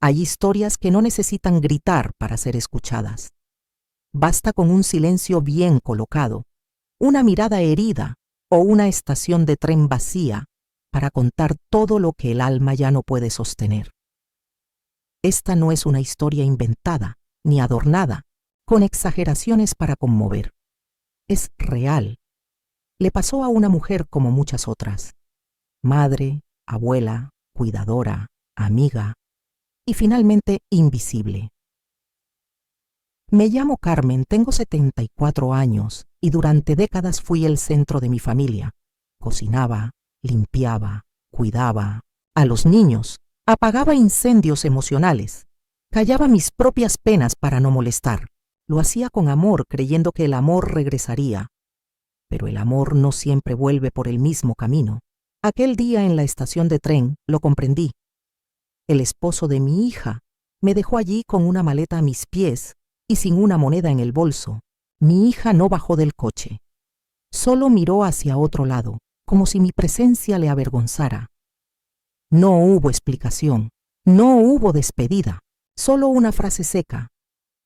Hay historias que no necesitan gritar para ser escuchadas. Basta con un silencio bien colocado, una mirada herida o una estación de tren vacía para contar todo lo que el alma ya no puede sostener. Esta no es una historia inventada ni adornada con exageraciones para conmover. Es real. Le pasó a una mujer como muchas otras. Madre, abuela, cuidadora, amiga y finalmente invisible. Me llamo Carmen, tengo 74 años y durante décadas fui el centro de mi familia. Cocinaba, limpiaba, cuidaba a los niños, apagaba incendios emocionales, callaba mis propias penas para no molestar. Lo hacía con amor, creyendo que el amor regresaría. Pero el amor no siempre vuelve por el mismo camino. Aquel día en la estación de tren lo comprendí. El esposo de mi hija me dejó allí con una maleta a mis pies y sin una moneda en el bolso. Mi hija no bajó del coche. Solo miró hacia otro lado, como si mi presencia le avergonzara. No hubo explicación, no hubo despedida, solo una frase seca.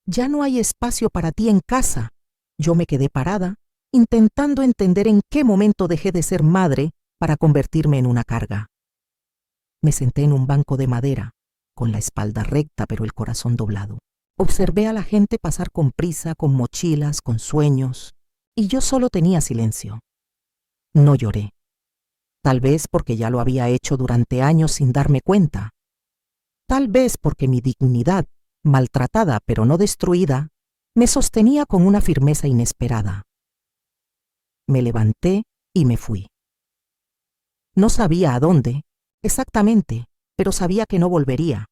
Ya no hay espacio para ti en casa. Yo me quedé parada, intentando entender en qué momento dejé de ser madre para convertirme en una carga. Me senté en un banco de madera, con la espalda recta pero el corazón doblado. Observé a la gente pasar con prisa, con mochilas, con sueños, y yo solo tenía silencio. No lloré. Tal vez porque ya lo había hecho durante años sin darme cuenta. Tal vez porque mi dignidad, maltratada pero no destruida, me sostenía con una firmeza inesperada. Me levanté y me fui. No sabía a dónde, exactamente, pero sabía que no volvería.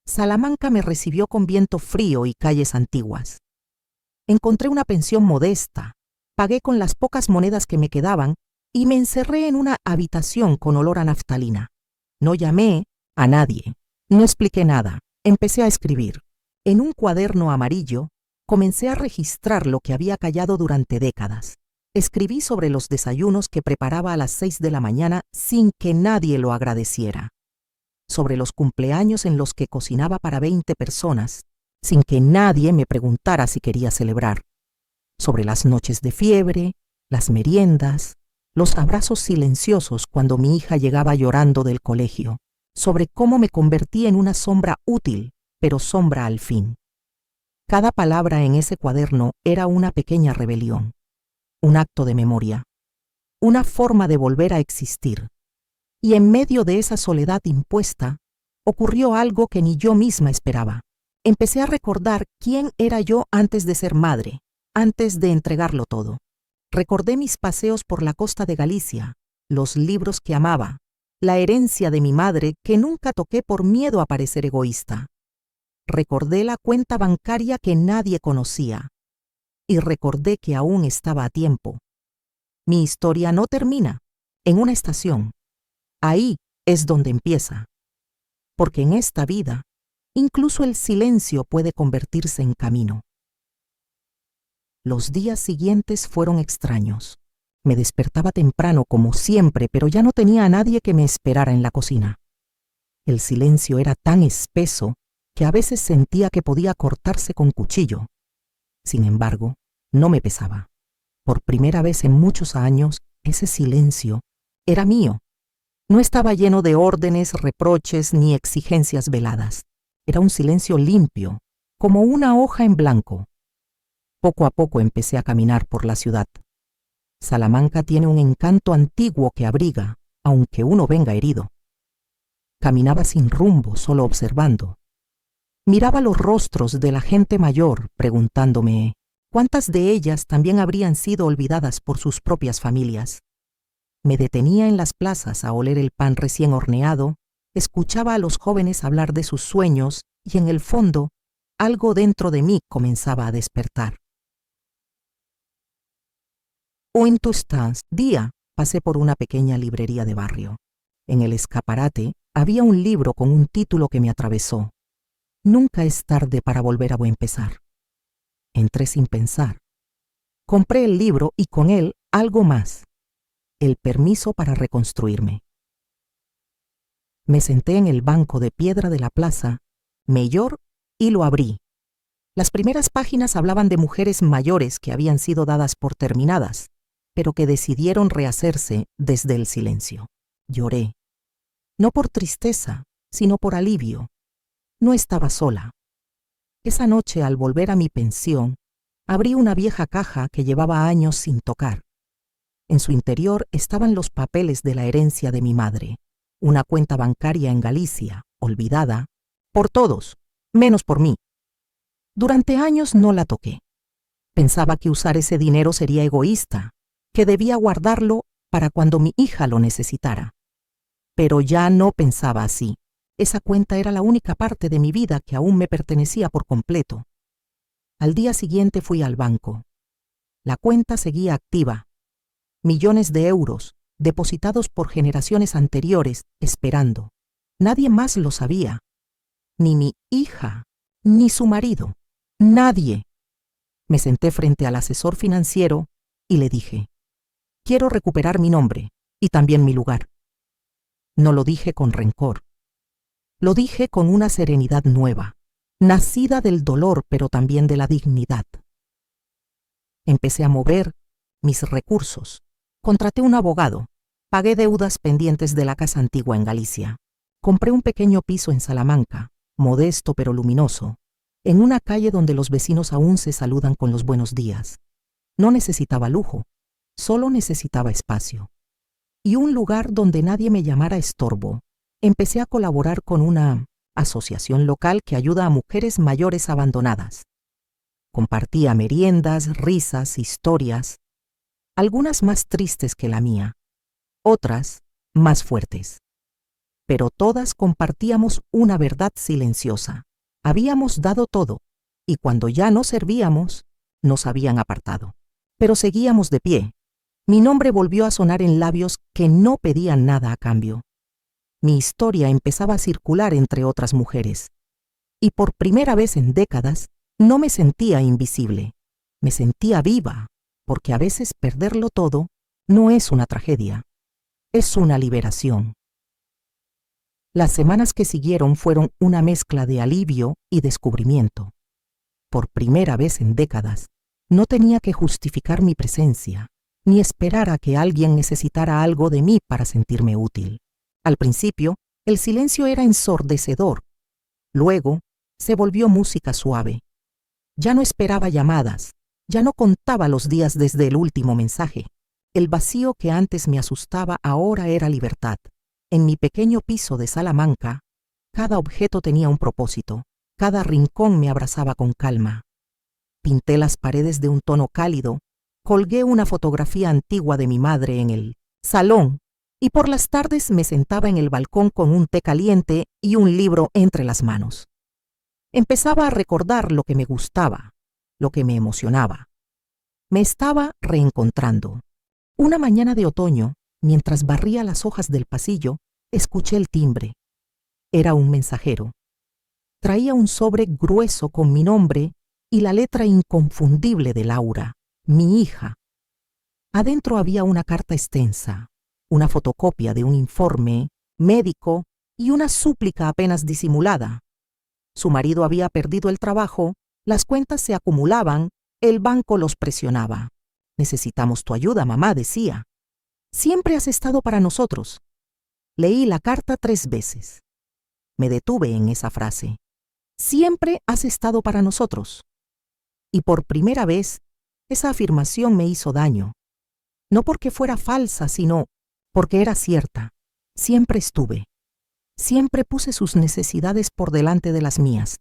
Salamanca me recibió con viento frío y calles antiguas. Encontré una pensión modesta, pagué con las pocas monedas que me quedaban y me encerré en una habitación con olor a naftalina. No llamé a nadie, no expliqué nada, empecé a escribir. En un cuaderno amarillo comencé a registrar lo que había callado durante décadas. Escribí sobre los desayunos que preparaba a las 6 de la mañana sin que nadie lo agradeciera. Sobre los cumpleaños en los que cocinaba para 20 personas, sin que nadie me preguntara si quería celebrar. Sobre las noches de fiebre, las meriendas, los abrazos silenciosos cuando mi hija llegaba llorando del colegio. Sobre cómo me convertí en una sombra útil, pero sombra al fin. Cada palabra en ese cuaderno era una pequeña rebelión, un acto de memoria, una forma de volver a existir. Y en medio de esa soledad impuesta, ocurrió algo que ni yo misma esperaba. Empecé a recordar quién era yo antes de ser madre, antes de entregarlo todo. Recordé mis paseos por la costa de Galicia, los libros que amaba, la herencia de mi madre que nunca toqué por miedo a parecer egoísta. Recordé la cuenta bancaria que nadie conocía. Y recordé que aún estaba a tiempo. Mi historia no termina en una estación. Ahí es donde empieza. Porque en esta vida, incluso el silencio puede convertirse en camino. Los días siguientes fueron extraños. Me despertaba temprano como siempre, pero ya no tenía a nadie que me esperara en la cocina. El silencio era tan espeso que a veces sentía que podía cortarse con cuchillo. Sin embargo, no me pesaba. Por primera vez en muchos años, ese silencio era mío. No estaba lleno de órdenes, reproches ni exigencias veladas. Era un silencio limpio, como una hoja en blanco. Poco a poco empecé a caminar por la ciudad. Salamanca tiene un encanto antiguo que abriga, aunque uno venga herido. Caminaba sin rumbo, solo observando. Miraba los rostros de la gente mayor, preguntándome cuántas de ellas también habrían sido olvidadas por sus propias familias. Me detenía en las plazas a oler el pan recién horneado, escuchaba a los jóvenes hablar de sus sueños y en el fondo, algo dentro de mí comenzaba a despertar. Un día pasé por una pequeña librería de barrio. En el escaparate había un libro con un título que me atravesó. Nunca es tarde para volver a empezar. Entré sin pensar. Compré el libro y con él algo más. El permiso para reconstruirme. Me senté en el banco de piedra de la plaza Mayor y lo abrí. Las primeras páginas hablaban de mujeres mayores que habían sido dadas por terminadas, pero que decidieron rehacerse desde el silencio. Lloré. No por tristeza, sino por alivio. No estaba sola. Esa noche, al volver a mi pensión, abrí una vieja caja que llevaba años sin tocar. En su interior estaban los papeles de la herencia de mi madre, una cuenta bancaria en Galicia, olvidada, por todos, menos por mí. Durante años no la toqué. Pensaba que usar ese dinero sería egoísta, que debía guardarlo para cuando mi hija lo necesitara. Pero ya no pensaba así. Esa cuenta era la única parte de mi vida que aún me pertenecía por completo. Al día siguiente fui al banco. La cuenta seguía activa. Millones de euros, depositados por generaciones anteriores, esperando. Nadie más lo sabía. Ni mi hija, ni su marido. Nadie. Me senté frente al asesor financiero y le dije: quiero recuperar mi nombre y también mi lugar. No lo dije con rencor. Lo dije con una serenidad nueva, nacida del dolor pero también de la dignidad. Empecé a mover mis recursos. Contraté un abogado. Pagué deudas pendientes de la casa antigua en Galicia. Compré un pequeño piso en Salamanca, modesto pero luminoso, en una calle donde los vecinos aún se saludan con los buenos días. No necesitaba lujo, solo necesitaba espacio. Y un lugar donde nadie me llamara estorbo. Empecé a colaborar con una asociación local que ayuda a mujeres mayores abandonadas. Compartía meriendas, risas, historias, algunas más tristes que la mía, otras más fuertes. Pero todas compartíamos una verdad silenciosa. Habíamos dado todo, y cuando ya no servíamos, nos habían apartado. Pero seguíamos de pie. Mi nombre volvió a sonar en labios que no pedían nada a cambio. Mi historia empezaba a circular entre otras mujeres. Y por primera vez en décadas, no me sentía invisible. Me sentía viva, porque a veces perderlo todo no es una tragedia, es una liberación. Las semanas que siguieron fueron una mezcla de alivio y descubrimiento. Por primera vez en décadas, no tenía que justificar mi presencia, ni esperar a que alguien necesitara algo de mí para sentirme útil. Al principio, el silencio era ensordecedor. Luego, se volvió música suave. Ya no esperaba llamadas, ya no contaba los días desde el último mensaje. El vacío que antes me asustaba ahora era libertad. En mi pequeño piso de Salamanca, cada objeto tenía un propósito, cada rincón me abrazaba con calma. Pinté las paredes de un tono cálido, colgué una fotografía antigua de mi madre en el salón y por las tardes me sentaba en el balcón con un té caliente y un libro entre las manos. Empezaba a recordar lo que me gustaba, lo que me emocionaba. Me estaba reencontrando. Una mañana de otoño, mientras barría las hojas del pasillo, escuché el timbre. Era un mensajero. Traía un sobre grueso con mi nombre y la letra inconfundible de Laura, mi hija. Adentro había una carta extensa, una fotocopia de un informe médico y una súplica apenas disimulada. Su marido había perdido el trabajo, las cuentas se acumulaban, el banco los presionaba. Necesitamos tu ayuda, mamá, decía. Siempre has estado para nosotros. Leí la carta 3 veces. Me detuve en esa frase. Siempre has estado para nosotros. Y por primera vez, esa afirmación me hizo daño. No porque fuera falsa, sino porque era cierta. Siempre estuve. Siempre puse sus necesidades por delante de las mías.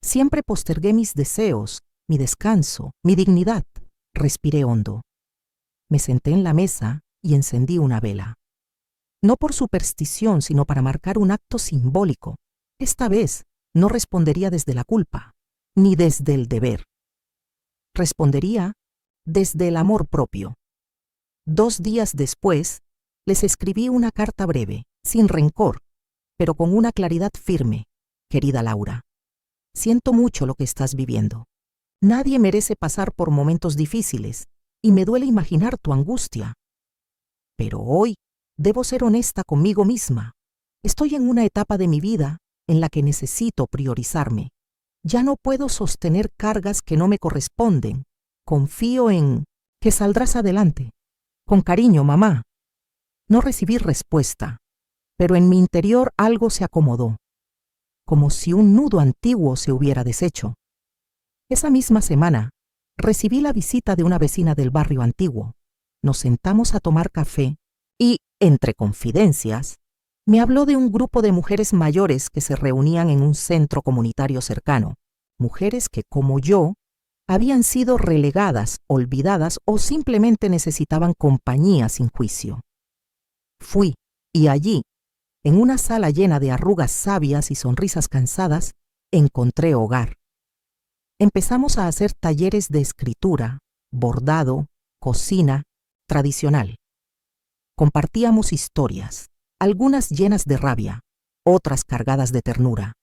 Siempre postergué mis deseos, mi descanso, mi dignidad. Respiré hondo. Me senté en la mesa y encendí una vela. No por superstición, sino para marcar un acto simbólico. Esta vez no respondería desde la culpa, ni desde el deber. Respondería desde el amor propio. 2 días después, les escribí una carta breve, sin rencor, pero con una claridad firme. Querida Laura, siento mucho lo que estás viviendo. Nadie merece pasar por momentos difíciles, y me duele imaginar tu angustia. Pero hoy debo ser honesta conmigo misma. Estoy en una etapa de mi vida en la que necesito priorizarme. Ya no puedo sostener cargas que no me corresponden. Confío en que saldrás adelante. Con cariño, mamá. No recibí respuesta, pero en mi interior algo se acomodó, como si un nudo antiguo se hubiera deshecho. Esa misma semana, recibí la visita de una vecina del barrio antiguo. Nos sentamos a tomar café y, entre confidencias, me habló de un grupo de mujeres mayores que se reunían en un centro comunitario cercano, mujeres que, como yo, habían sido relegadas, olvidadas o simplemente necesitaban compañía sin juicio. Fui, y allí, en una sala llena de arrugas sabias y sonrisas cansadas, encontré hogar. Empezamos a hacer talleres de escritura, bordado, cocina, tradicional. Compartíamos historias, algunas llenas de rabia, otras cargadas de ternura.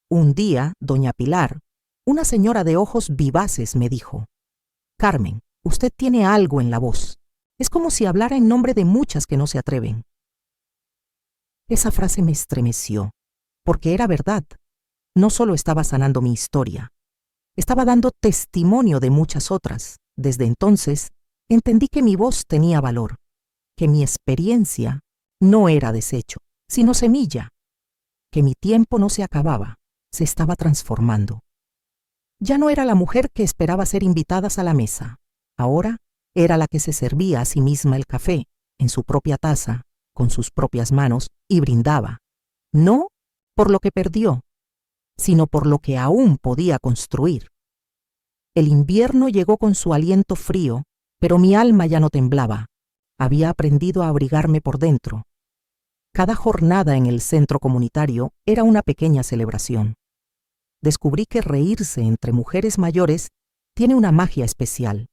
Un día, doña Pilar, una señora de ojos vivaces, me dijo: «Carmen, usted tiene algo en la voz. Es como si hablara en nombre de muchas que no se atreven». Esa frase me estremeció, porque era verdad. No solo estaba sanando mi historia, estaba dando testimonio de muchas otras. Desde entonces, entendí que mi voz tenía valor, que mi experiencia no era desecho, sino semilla, que mi tiempo no se acababa, se estaba transformando. Ya no era la mujer que esperaba ser invitadas a la mesa. Ahora era la que se servía a sí misma el café, en su propia taza, con sus propias manos, y brindaba, no por lo que perdió, sino por lo que aún podía construir. El invierno llegó con su aliento frío, pero mi alma ya no temblaba. Había aprendido a abrigarme por dentro. Cada jornada en el centro comunitario era una pequeña celebración. Descubrí que reírse entre mujeres mayores tiene una magia especial.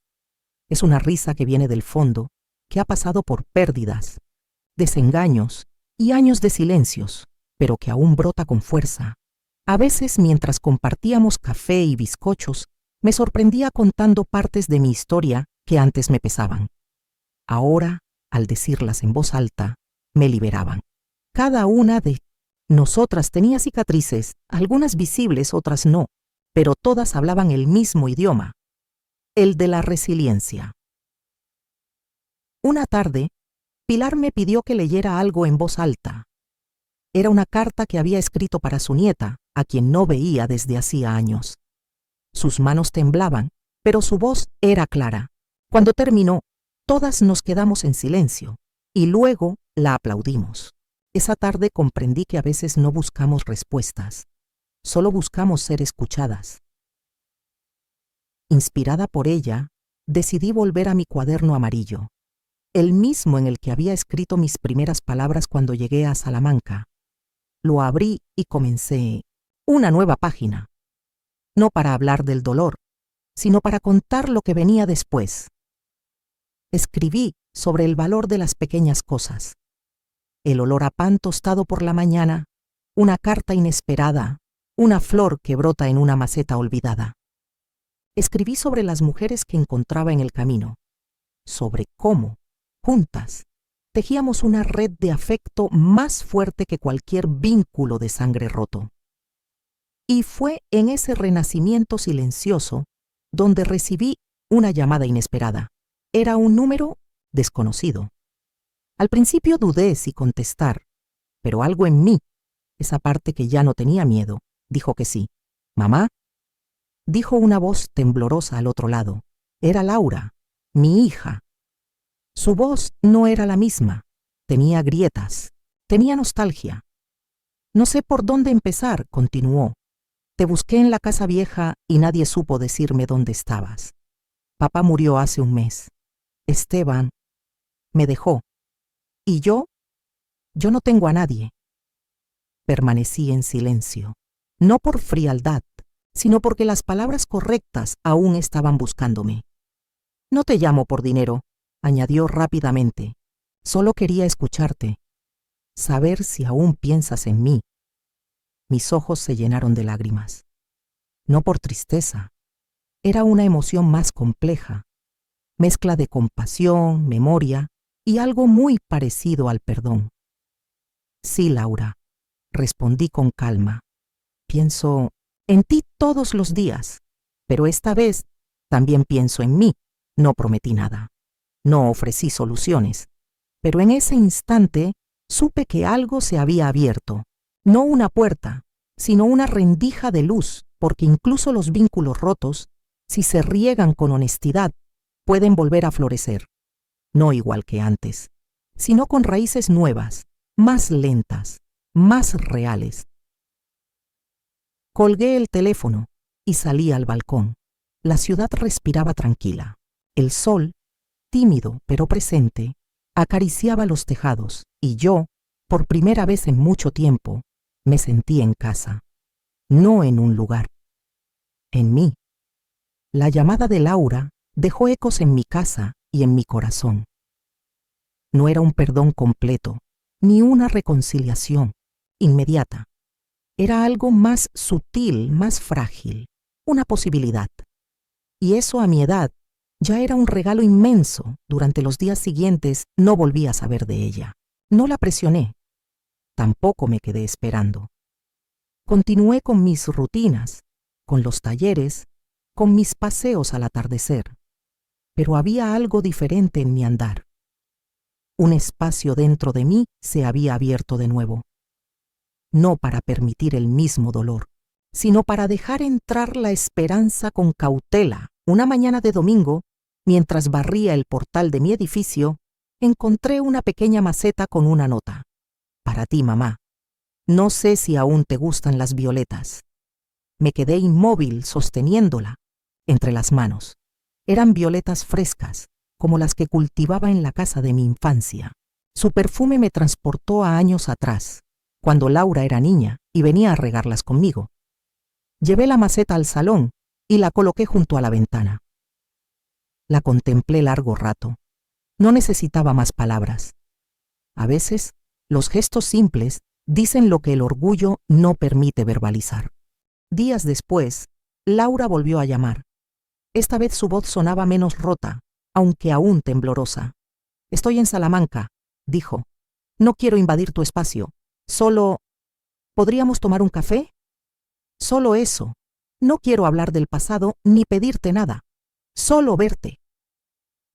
Es una risa que viene del fondo, que ha pasado por pérdidas, desengaños y años de silencios, pero que aún brota con fuerza. A veces, mientras compartíamos café y bizcochos, me sorprendía contando partes de mi historia que antes me pesaban. Ahora, al decirlas en voz alta, me liberaban. Cada una de nosotras tenía cicatrices, algunas visibles, otras no, pero todas hablaban el mismo idioma, el de la resiliencia. Una tarde, Pilar me pidió que leyera algo en voz alta. Era una carta que había escrito para su nieta, a quien no veía desde hacía años. Sus manos temblaban, pero su voz era clara. Cuando terminó, todas nos quedamos en silencio, y luego la aplaudimos. Esa tarde comprendí que a veces no buscamos respuestas, solo buscamos ser escuchadas. Inspirada por ella, decidí volver a mi cuaderno amarillo, el mismo en el que había escrito mis primeras palabras cuando llegué a Salamanca. Lo abrí y comencé una nueva página, no para hablar del dolor, sino para contar lo que venía después. Escribí sobre el valor de las pequeñas cosas, el olor a pan tostado por la mañana, una carta inesperada, una flor que brota en una maceta olvidada. Escribí sobre las mujeres que encontraba en el camino, sobre cómo, juntas, tejíamos una red de afecto más fuerte que cualquier vínculo de sangre roto. Y fue en ese renacimiento silencioso donde recibí una llamada inesperada. Era un número desconocido. Al principio dudé si contestar, pero algo en mí, esa parte que ya no tenía miedo, dijo que sí. «¿Mamá?», dijo una voz temblorosa al otro lado. Era Laura, mi hija. Su voz no era la misma. Tenía grietas, tenía nostalgia. «No sé por dónde empezar», continuó. «Te busqué en la casa vieja y nadie supo decirme dónde estabas. Papá murió hace un mes. Esteban me dejó. Y yo no tengo a nadie». Permanecí en silencio, no por frialdad, sino porque las palabras correctas aún estaban buscándome. «No te llamo por dinero», añadió rápidamente. «Solo quería escucharte, saber si aún piensas en mí». Mis ojos se llenaron de lágrimas. No por tristeza. Era una emoción más compleja, mezcla de compasión, memoria y algo muy parecido al perdón. Sí, Laura, respondí con calma. Pienso en ti todos los días, pero esta vez también pienso en mí. No prometí nada, no ofrecí soluciones, pero en ese instante supe que algo se había abierto, no una puerta, sino una rendija de luz, porque incluso los vínculos rotos, si se riegan con honestidad, pueden volver a florecer, no igual que antes, sino con raíces nuevas, más lentas, más reales. Colgué el teléfono y salí al balcón. La ciudad respiraba tranquila. El sol, tímido pero presente, acariciaba los tejados y yo, por primera vez en mucho tiempo, me sentí en casa, no en un lugar, en mí. La llamada de Laura dejó ecos en mi casa y en mi corazón. No era un perdón completo, ni una reconciliación inmediata. Era algo más sutil, más frágil, una posibilidad. Y eso a mi edad ya era un regalo inmenso. Durante los días siguientes no volví a saber de ella. No la presioné. Tampoco me quedé esperando. Continué con mis rutinas, con los talleres, con mis paseos al atardecer. Pero había algo diferente en mi andar. Un espacio dentro de mí se había abierto de nuevo. No para permitir el mismo dolor, sino para dejar entrar la esperanza con cautela. Una mañana de domingo, mientras barría el portal de mi edificio, encontré una pequeña maceta con una nota. Para ti, mamá. No sé si aún te gustan las violetas. Me quedé inmóvil sosteniéndola entre las manos. Eran violetas frescas, como las que cultivaba en la casa de mi infancia. Su perfume me transportó a años atrás, cuando Laura era niña y venía a regarlas conmigo. Llevé la maceta al salón y la coloqué junto a la ventana. La contemplé largo rato. No necesitaba más palabras. A veces, los gestos simples dicen lo que el orgullo no permite verbalizar. Días después, Laura volvió a llamar. Esta vez su voz sonaba menos rota, aunque aún temblorosa. «Estoy en Salamanca», dijo. «No quiero invadir tu espacio. Solo... ¿podríamos tomar un café? Solo eso. No quiero hablar del pasado ni pedirte nada. Solo verte».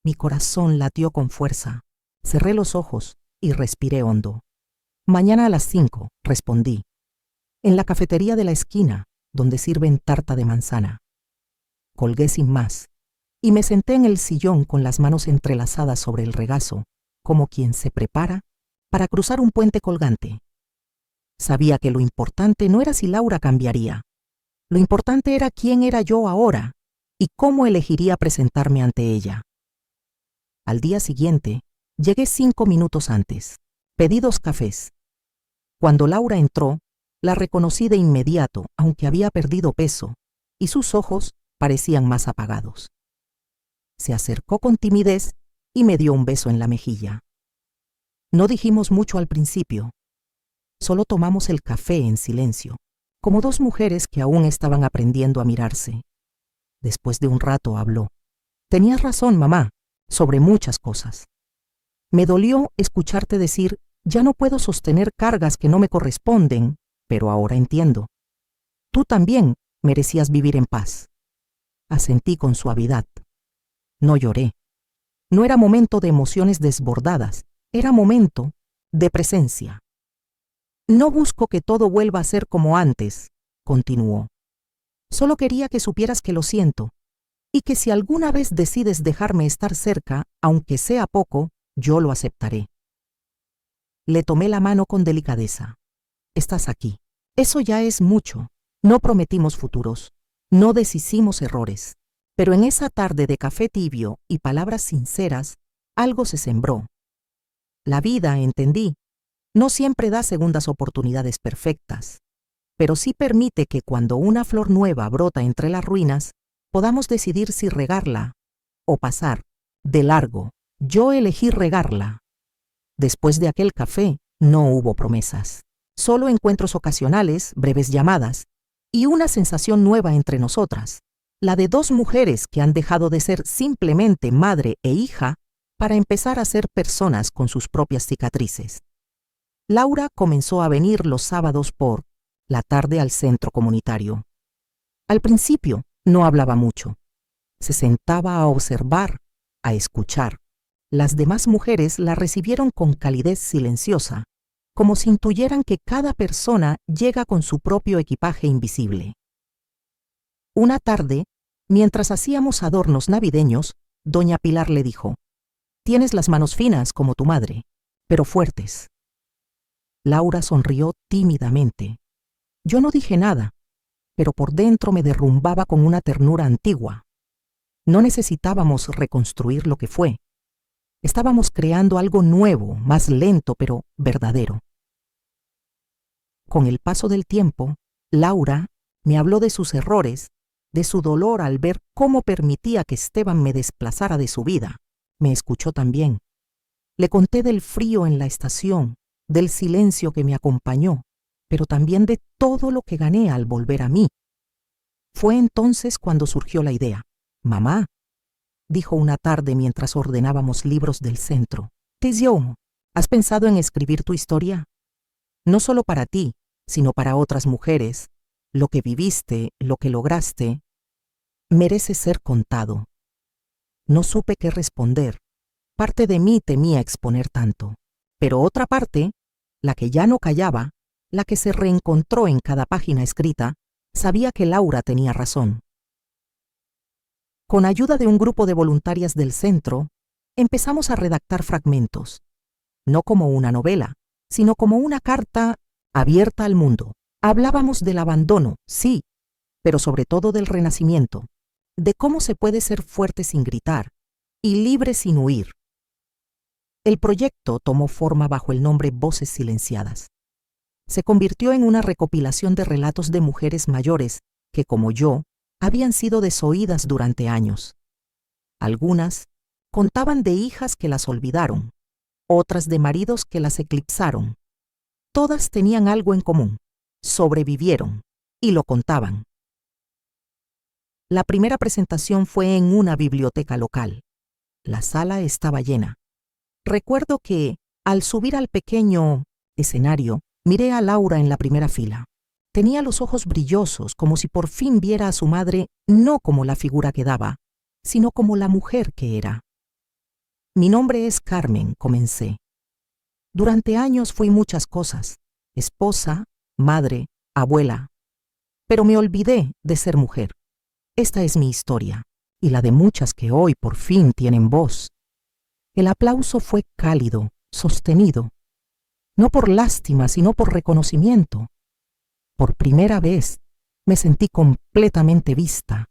Mi corazón latió con fuerza. Cerré los ojos y respiré hondo. «Mañana a las 5», respondí. «En la cafetería de la esquina, donde sirven tarta de manzana». Colgué sin más y me senté en el sillón con las manos entrelazadas sobre el regazo, como quien se prepara para cruzar un puente colgante. Sabía que lo importante no era si Laura cambiaría. Lo importante era quién era yo ahora y cómo elegiría presentarme ante ella. Al día siguiente, llegué 5 minutos antes. Pedí 2 cafés. Cuando Laura entró, la reconocí de inmediato, aunque había perdido peso, y sus ojos parecían más apagados. Se acercó con timidez y me dio un beso en la mejilla. No dijimos mucho al principio. Solo tomamos el café en silencio, como 2 mujeres que aún estaban aprendiendo a mirarse. Después de un rato habló. «Tenías razón, mamá, sobre muchas cosas. Me dolió escucharte decir, ya no puedo sostener cargas que no me corresponden, pero ahora entiendo. Tú también merecías vivir en paz». Asentí con suavidad. No lloré. No era momento de emociones desbordadas, era momento de presencia. «No busco que todo vuelva a ser como antes», continuó. «Solo quería que supieras que lo siento, y que si alguna vez decides dejarme estar cerca, aunque sea poco, yo lo aceptaré». Le tomé la mano con delicadeza. «Estás aquí. Eso ya es mucho. No prometimos futuros. No deshicimos errores. Pero en esa tarde de café tibio y palabras sinceras, algo se sembró. La vida, entendí, no siempre da segundas oportunidades perfectas, pero sí permite que cuando una flor nueva brota entre las ruinas, podamos decidir si regarla o pasar de largo. Yo elegí regarla. Después de aquel café, no hubo promesas. Solo encuentros ocasionales, breves llamadas, y una sensación nueva entre nosotras, la de 2 mujeres que han dejado de ser simplemente madre e hija para empezar a ser personas con sus propias cicatrices. Laura comenzó a venir los sábados por la tarde al centro comunitario. Al principio no hablaba mucho. Se sentaba a observar, a escuchar. Las demás mujeres la recibieron con calidez silenciosa, como si intuyeran que cada persona llega con su propio equipaje invisible. Una tarde, mientras hacíamos adornos navideños, doña Pilar le dijo: «Tienes las manos finas como tu madre, pero fuertes». Laura sonrió tímidamente. Yo no dije nada, pero por dentro me derrumbaba con una ternura antigua. No necesitábamos reconstruir lo que fue. Estábamos creando algo nuevo, más lento, pero verdadero. Con el paso del tiempo, Laura me habló de sus errores, de su dolor al ver cómo permitía que Esteban me desplazara de su vida. Me escuchó también. Le conté del frío en la estación, del silencio que me acompañó, pero también de todo lo que gané al volver a mí. Fue entonces cuando surgió la idea. «Mamá», dijo una tarde mientras ordenábamos libros del centro, «Tesio, ¿has pensado en escribir tu historia? No solo para ti, sino para otras mujeres. Lo que viviste, lo que lograste, merece ser contado». No supe qué responder. Parte de mí temía exponer tanto, pero otra parte, la que ya no callaba, la que se reencontró en cada página escrita, sabía que Laura tenía razón. Con ayuda de un grupo de voluntarias del centro, empezamos a redactar fragmentos, no como una novela, sino como una carta abierta al mundo. Hablábamos del abandono, sí, pero sobre todo del renacimiento, de cómo se puede ser fuerte sin gritar y libre sin huir. El proyecto tomó forma bajo el nombre Voces Silenciadas. Se convirtió en una recopilación de relatos de mujeres mayores que, como yo, habían sido desoídas durante años. Algunas contaban de hijas que las olvidaron, otras de maridos que las eclipsaron. Todas tenían algo en común: sobrevivieron y lo contaban. La primera presentación fue en una biblioteca local. La sala estaba llena. Recuerdo que, al subir al pequeño escenario, miré a Laura en la primera fila. Tenía los ojos brillosos, como si por fin viera a su madre no como la figura que daba, sino como la mujer que era. «Mi nombre es Carmen», comencé. «Durante años fui muchas cosas: esposa, madre, abuela. Pero me olvidé de ser mujer. Esta es mi historia, y la de muchas que hoy por fin tienen voz». El aplauso fue cálido, sostenido, no por lástima, sino por reconocimiento. Por primera vez me sentí completamente vista.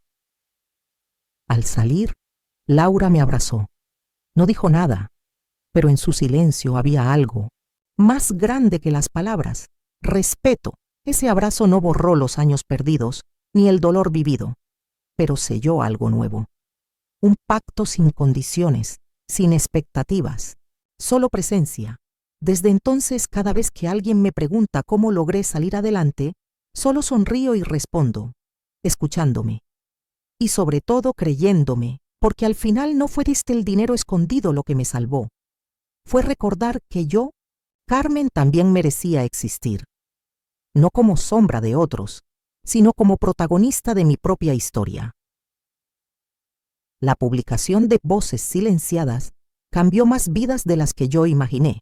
Al salir, Laura me abrazó. No dijo nada, pero en su silencio había algo más grande que las palabras: respeto. Ese abrazo no borró los años perdidos ni el dolor vivido, pero selló algo nuevo. Un pacto sin condiciones, sin expectativas, solo presencia. Desde entonces, cada vez que alguien me pregunta cómo logré salir adelante, solo sonrío y respondo: escuchándome. Y sobre todo creyéndome, porque al final no fue desde el dinero escondido lo que me salvó. Fue recordar que yo, Carmen, también merecía existir. No como sombra de otros, sino como protagonista de mi propia historia. La publicación de Voces Silenciadas cambió más vidas de las que yo imaginé.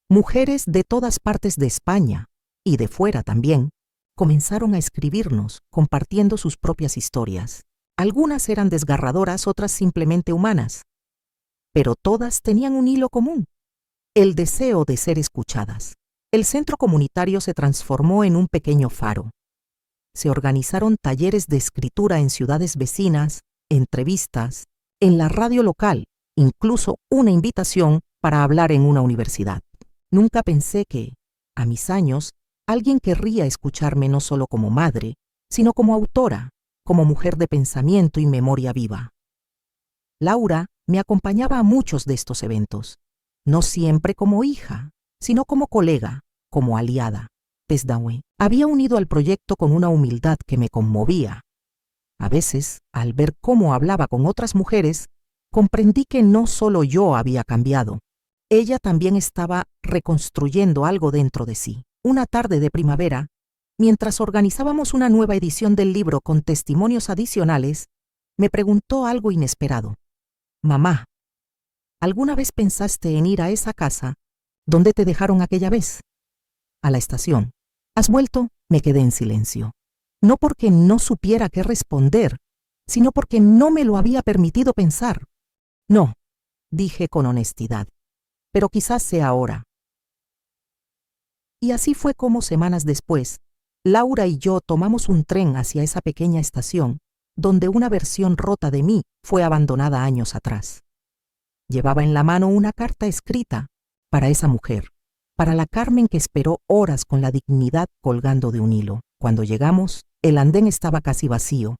Mujeres de todas partes de España, y de fuera también, comenzaron a escribirnos, compartiendo sus propias historias. Algunas eran desgarradoras, otras simplemente humanas, pero todas tenían un hilo común: el deseo de ser escuchadas. El centro comunitario se transformó en un pequeño faro. Se organizaron talleres de escritura en ciudades vecinas, entrevistas, en la radio local, incluso una invitación para hablar en una universidad. Nunca pensé que, a mis años, alguien querría escucharme no solo como madre, sino como autora, como mujer de pensamiento y memoria viva. Laura me acompañaba a muchos de estos eventos, no siempre como hija, sino como colega, como aliada. Tesdawe había unido al proyecto con una humildad que me conmovía. A veces, al ver cómo hablaba con otras mujeres, comprendí que no solo yo había cambiado, Ella también estaba reconstruyendo algo dentro de sí. Una tarde de primavera, mientras organizábamos una nueva edición del libro con testimonios adicionales, me preguntó algo inesperado. Mamá, ¿alguna vez pensaste en ir a esa casa donde te dejaron aquella vez? A la estación. ¿Has vuelto? Me quedé en silencio. No porque no supiera qué responder, sino porque no me lo había permitido pensar. No, dije con honestidad, pero quizás sea ahora. Y así fue como semanas después, Laura y yo tomamos un tren hacia esa pequeña estación, donde una versión rota de mí fue abandonada años atrás. Llevaba en la mano una carta escrita para esa mujer, para la Carmen que esperó horas con la dignidad colgando de un hilo. Cuando llegamos, el andén estaba casi vacío,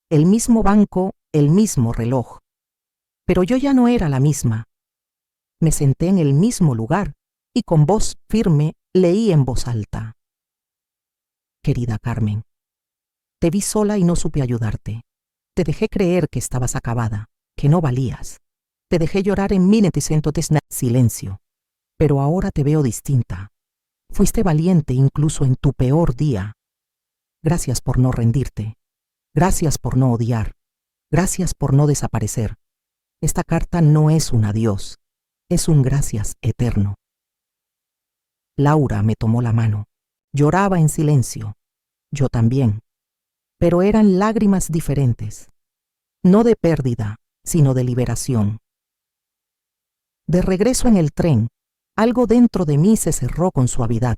el mismo banco, el mismo reloj. Pero yo ya no era la misma. Me senté en el mismo lugar y con voz firme leí en voz alta. Querida Carmen, te vi sola y no supe ayudarte. Te dejé creer que estabas acabada, que no valías. Te dejé llorar en silencio. Pero ahora te veo distinta. Fuiste valiente incluso en tu peor día. Gracias por no rendirte. Gracias por no odiar. Gracias por no desaparecer. Esta carta no es un adiós, es un gracias eterno. Laura me tomó la mano. Lloraba en silencio. Yo también. Pero eran lágrimas diferentes. No de pérdida, sino de liberación. De regreso en el tren, algo dentro de mí se cerró con suavidad.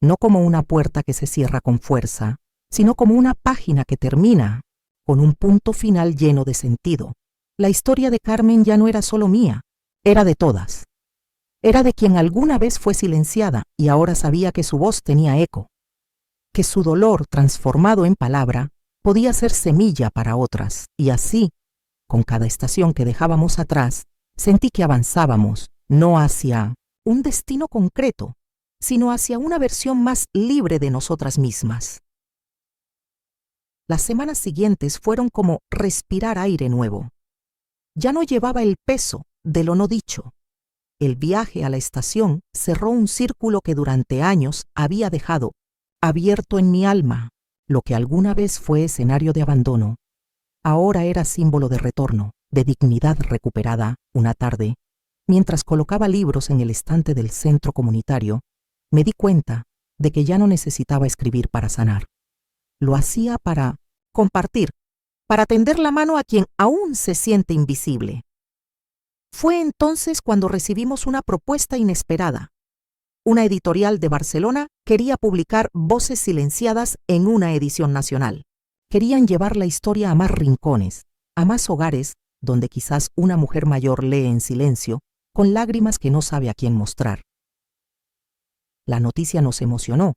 No como una puerta que se cierra con fuerza, sino como una página que termina, con un punto final lleno de sentido. La historia de Carmen ya no era solo mía, era de todas. Era de quien alguna vez fue silenciada y ahora sabía que su voz tenía eco, que su dolor transformado en palabra podía ser semilla para otras. Y así, con cada estación que dejábamos atrás, sentí que avanzábamos, no hacia un destino concreto, sino hacia una versión más libre de nosotras mismas. Las semanas siguientes fueron como respirar aire nuevo. Ya no llevaba el peso de lo no dicho. El viaje a la estación cerró un círculo que durante años había dejado abierto en mi alma. Lo que alguna vez fue escenario de abandono, ahora era símbolo de retorno, de dignidad recuperada. Una tarde, mientras colocaba libros en el estante del centro comunitario, me di cuenta de que ya no necesitaba escribir para sanar. Lo hacía para compartir, para tender la mano a quien aún se siente invisible. Fue entonces cuando recibimos una propuesta inesperada. Una editorial de Barcelona quería publicar Voces Silenciadas en una edición nacional. Querían llevar la historia a más rincones, a más hogares donde quizás una mujer mayor lee en silencio, con lágrimas que no sabe a quién mostrar. La noticia nos emocionó,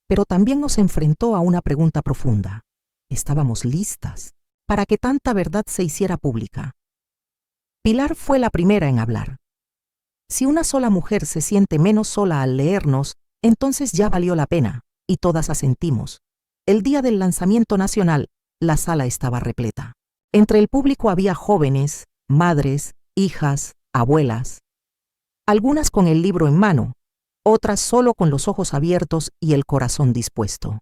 pero también nos enfrentó a una pregunta profunda. ¿Estábamos listas para que tanta verdad se hiciera pública? Pilar fue la primera en hablar. Si una sola mujer se siente menos sola al leernos, entonces ya valió la pena, y todas asentimos. El día del lanzamiento nacional, la sala estaba repleta. Entre el público había jóvenes, madres, hijas, abuelas. Algunas con el libro en mano, otras solo con los ojos abiertos y el corazón dispuesto.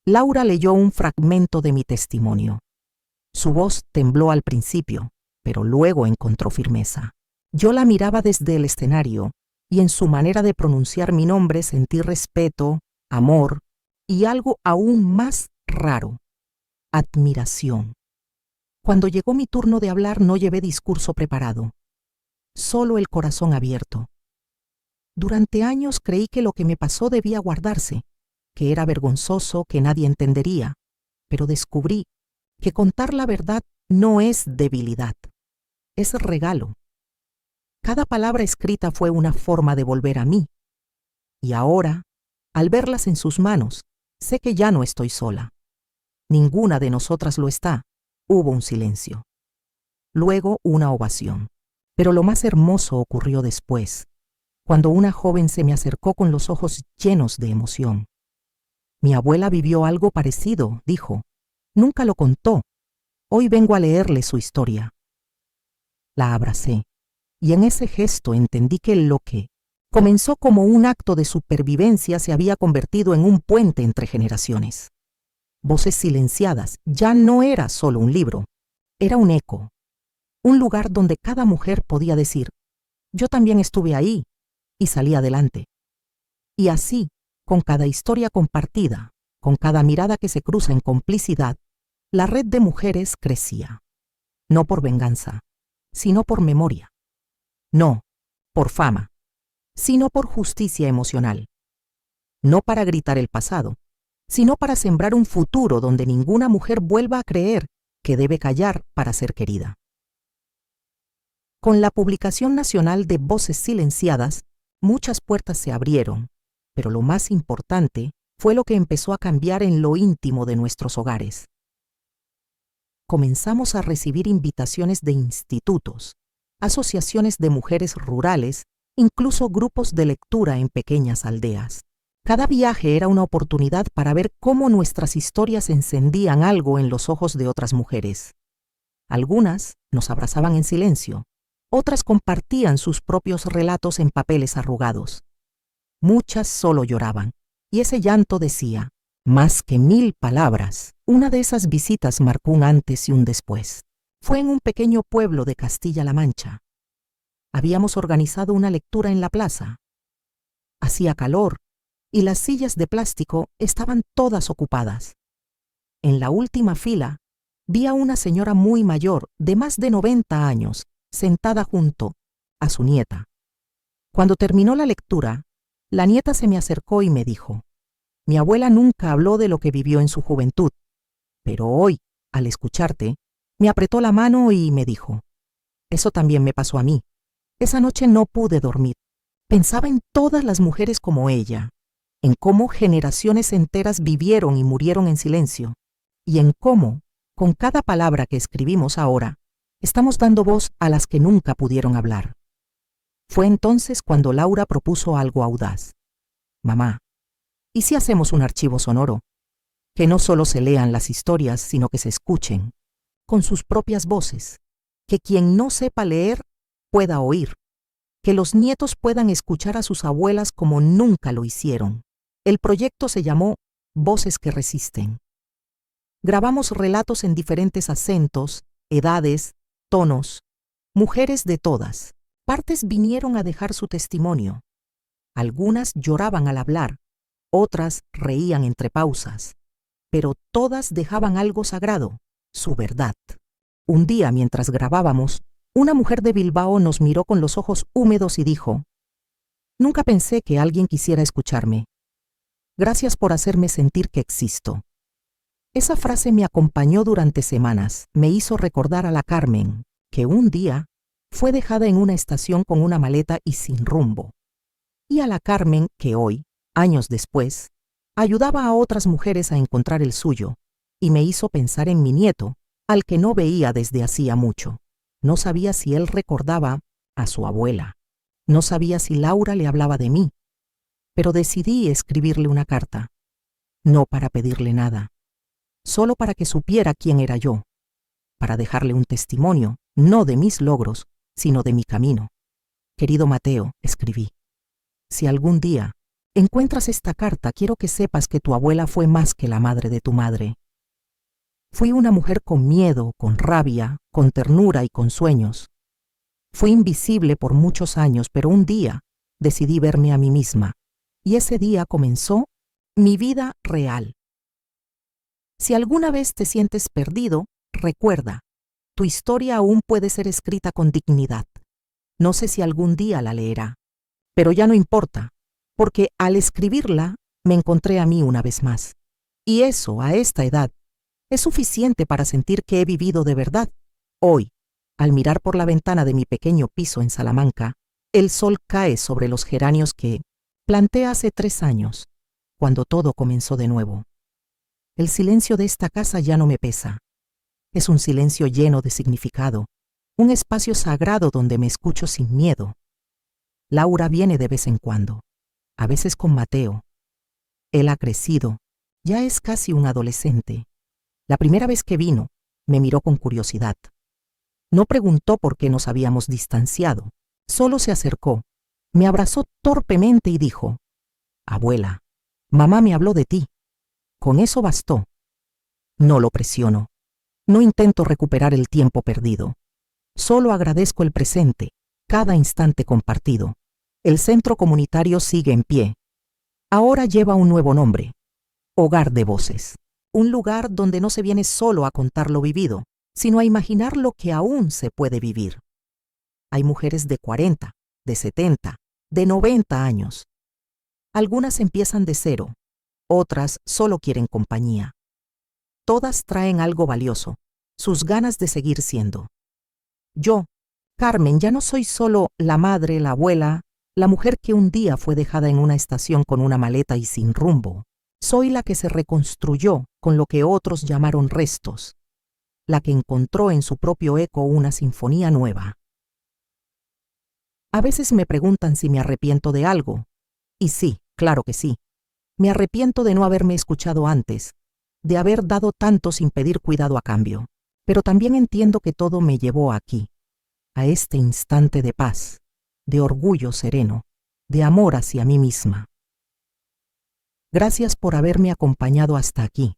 Laura leyó un fragmento de mi testimonio. Su voz tembló al principio, pero luego encontró firmeza. Yo la miraba desde el escenario y en su manera de pronunciar mi nombre sentí respeto, amor y algo aún más raro, admiración. Cuando llegó mi turno de hablar no llevé discurso preparado, solo el corazón abierto. Durante años creí que lo que me pasó debía guardarse, que era vergonzoso, que nadie entendería, pero descubrí que contar la verdad no es debilidad, es regalo. Cada palabra escrita fue una forma de volver a mí. Y ahora, al verlas en sus manos, sé que ya no estoy sola. Ninguna de nosotras lo está. Hubo un silencio. Luego una ovación. Pero lo más hermoso ocurrió después, cuando una joven se me acercó con los ojos llenos de emoción. Mi abuela vivió algo parecido, dijo. Nunca lo contó. Hoy vengo a leerle su historia. La abracé. y en ese gesto entendí que lo que comenzó como un acto de supervivencia se había convertido en un puente entre generaciones. Voces silenciadas ya no era solo un libro, era un eco, un lugar donde cada mujer podía decir, yo también estuve ahí, y salí adelante. Y así, con cada historia compartida, con cada mirada que se cruza en complicidad, la red de mujeres crecía. No por venganza, sino por memoria. No por fama, sino por justicia emocional. No para gritar el pasado, sino para sembrar un futuro donde ninguna mujer vuelva a creer que debe callar para ser querida. Con la publicación nacional de Voces Silenciadas, muchas puertas se abrieron, pero lo más importante fue lo que empezó a cambiar en lo íntimo de nuestros hogares. Comenzamos a recibir invitaciones de institutos, asociaciones de mujeres rurales, incluso grupos de lectura en pequeñas aldeas. Cada viaje era una oportunidad para ver cómo nuestras historias encendían algo en los ojos de otras mujeres. Algunas nos abrazaban en silencio, otras compartían sus propios relatos en papeles arrugados. Muchas solo lloraban, y ese llanto decía, más que 1000 palabras. Una de esas visitas marcó un antes y un después. Fue en un pequeño pueblo de Castilla-La Mancha. Habíamos organizado una lectura en la plaza. Hacía calor, y las sillas de plástico estaban todas ocupadas. En la última fila, vi a una señora muy mayor, de más de 90 años, sentada junto a su nieta. Cuando terminó la lectura, la nieta se me acercó y me dijo, mi abuela nunca habló de lo que vivió en su juventud, pero hoy, al escucharte, me apretó la mano y me dijo, eso también me pasó a mí. Esa noche no pude dormir. Pensaba en todas las mujeres como ella, en cómo generaciones enteras vivieron y murieron en silencio, y en cómo, con cada palabra que escribimos ahora, estamos dando voz a las que nunca pudieron hablar. Fue entonces cuando Laura propuso algo audaz. Mamá, ¿y si hacemos un archivo sonoro? Que no solo se lean las historias, sino que se escuchen, con sus propias voces. Que quien no sepa leer pueda oír. Que los nietos puedan escuchar a sus abuelas como nunca lo hicieron. El proyecto se llamó Voces que Resisten. Grabamos relatos en diferentes acentos, edades, tonos, mujeres de todas. Partes vinieron a dejar su testimonio. Algunas lloraban al hablar, otras reían entre pausas, pero todas dejaban algo sagrado, su verdad. Un día, mientras grabábamos, una mujer de Bilbao nos miró con los ojos húmedos y dijo, nunca pensé que alguien quisiera escucharme. Gracias por hacerme sentir que existo. Esa frase me acompañó durante semanas, me hizo recordar a la Carmen, que un día fue dejada en una estación con una maleta y sin rumbo. Y a la Carmen que hoy, años después, ayudaba a otras mujeres a encontrar el suyo, y me hizo pensar en mi nieto, al que no veía desde hacía mucho. No sabía si él recordaba a su abuela. No sabía si Laura le hablaba de mí. Pero decidí escribirle una carta. No para pedirle nada, solo para que supiera quién era yo, para dejarle un testimonio, no de mis logros, sino de mi camino. Querido Mateo, escribí, si algún día encuentras esta carta, quiero que sepas que tu abuela fue más que la madre de tu madre. Fui una mujer con miedo, con rabia, con ternura y con sueños. Fui invisible por muchos años, pero un día decidí verme a mí misma, y ese día comenzó mi vida real. Si alguna vez te sientes perdido, recuerda, tu historia aún puede ser escrita con dignidad. No sé si algún día la leerá, pero ya no importa, porque al escribirla me encontré a mí una vez más. Y eso, a esta edad, es suficiente para sentir que he vivido de verdad. Hoy, al mirar por la ventana de mi pequeño piso en Salamanca, el sol cae sobre los geranios que planté hace 3 años, cuando todo comenzó de nuevo. El silencio de esta casa ya no me pesa. Es un silencio lleno de significado, un espacio sagrado donde me escucho sin miedo. Laura viene de vez en cuando, a veces con Mateo. Él ha crecido, ya es casi un adolescente. La primera vez que vino, me miró con curiosidad. No preguntó por qué nos habíamos distanciado, Solo se acercó, me abrazó torpemente y dijo: «Abuela, mamá me habló de ti». Con eso bastó. No lo presiono. No intento recuperar el tiempo perdido. Solo agradezco el presente, cada instante compartido. El centro comunitario sigue en pie. Ahora lleva un nuevo nombre: Hogar de Voces. Un lugar donde no se viene solo a contar lo vivido, sino a imaginar lo que aún se puede vivir. Hay mujeres de 40, de 70, de 90 años. Algunas empiezan de cero, otras solo quieren compañía. Todas traen algo valioso, sus ganas de seguir siendo. Yo, Carmen, ya no soy solo la madre, la abuela, la mujer que un día fue dejada en una estación con una maleta y sin rumbo. Soy la que se reconstruyó con lo que otros llamaron restos, la que encontró en su propio eco una sinfonía nueva. A veces me preguntan si me arrepiento de algo. Y sí, claro que sí. Me arrepiento de no haberme escuchado antes, de haber dado tanto sin pedir cuidado a cambio. Pero también entiendo que todo me llevó aquí, a este instante de paz, de orgullo sereno, de amor hacia mí misma. Gracias por haberme acompañado hasta aquí.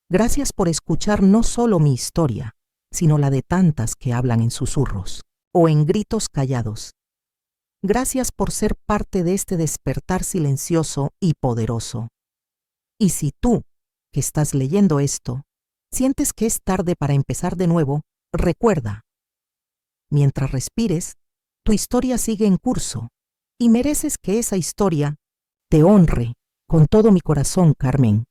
Gracias por escuchar no solo mi historia, sino la de tantas que hablan en susurros o en gritos callados. Gracias por ser parte de este despertar silencioso y poderoso. Y si tú, que estás leyendo esto, sientes que es tarde para empezar de nuevo, recuerda: mientras respires, tu historia sigue en curso y mereces que esa historia te honre. Con todo mi corazón, Carmen.